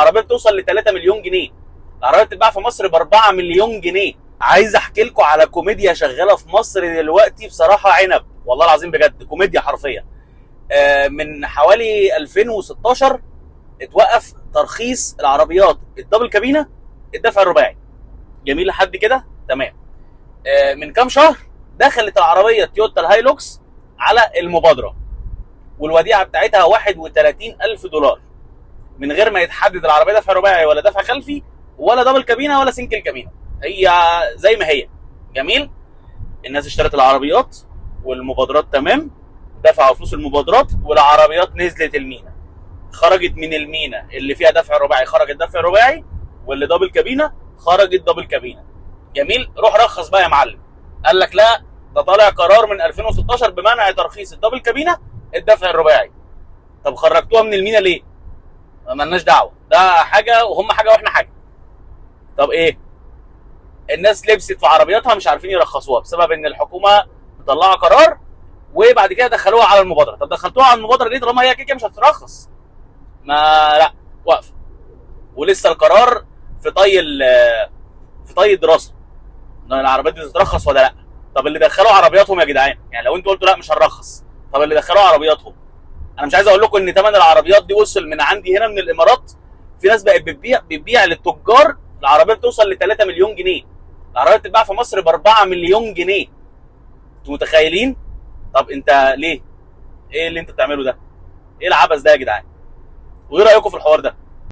العربيه بتوصل ل 3 مليون جنيه. العربيه بتتباع في مصر ب 4 مليون جنيه. عايز احكي لكم على كوميديا شغاله في مصر دلوقتي بصراحه عنب، والله العظيم بجد كوميديا حرفيا. من حوالي 2016 اتوقف ترخيص العربيات الدبل كابينه الدفع الرباعي. جميل لحد كده تمام. من كام شهر دخلت العربيه تويوتا الهايلوكس على المبادره، والوديعه بتاعتها 31,000 دولار، من غير ما يتحدد العربيه دفع رباعي ولا دفع خلفي ولا دبل كابينه ولا سنجل كابينه، هي زي ما هي. جميل. الناس اشترت العربيات والمبادرات تمام، دفعوا فلوس المبادرات والعربيات نزلت المينا، خرجت من المينا اللي فيها دفع رباعي خرجت دفع رباعي، واللي دبل كابينه خرجت دبل كابينه. جميل. روح رخص بقى يا معلم. قال لك لا، ده طالع قرار من 2016 بمنع ترخيص الدبل كابينه الدفع الرباعي. طب خرجتوها من المينا ليه؟ مالناش دعوه، ده حاجه وهم حاجه واحنا حاجه. طب ايه؟ الناس لبست في عربياتها مش عارفين يرخصوها بسبب ان الحكومه مطلعه قرار، وبعد كده دخلوها على المبادره. طب دخلتوها على المبادره ليه طالما هي كده مش هتترخص؟ ما لا، واقفه. ولسه القرار في طي الدراسه ان العربيات دي تترخص ولا لا. طب اللي دخلوا عربياتهم يا جدعان، يعني لو انتوا قلتوا لا مش هنرخص، طب اللي دخلوا عربياتهم، انا مش عايز اقول لكم ان ثمن العربيات دي وصل من عندي هنا من الامارات، في ناس بقت بتبيع للتجار العربيه بتوصل ل 3 مليون جنيه. العربيه بتتباع في مصر ب 4 مليون جنيه. انتوا متخيلين؟ طب انت ليه؟ ايه اللي انت بتعمله ده؟ ايه العبث ده يا جدعان؟ وايه رايكم في الحوار ده؟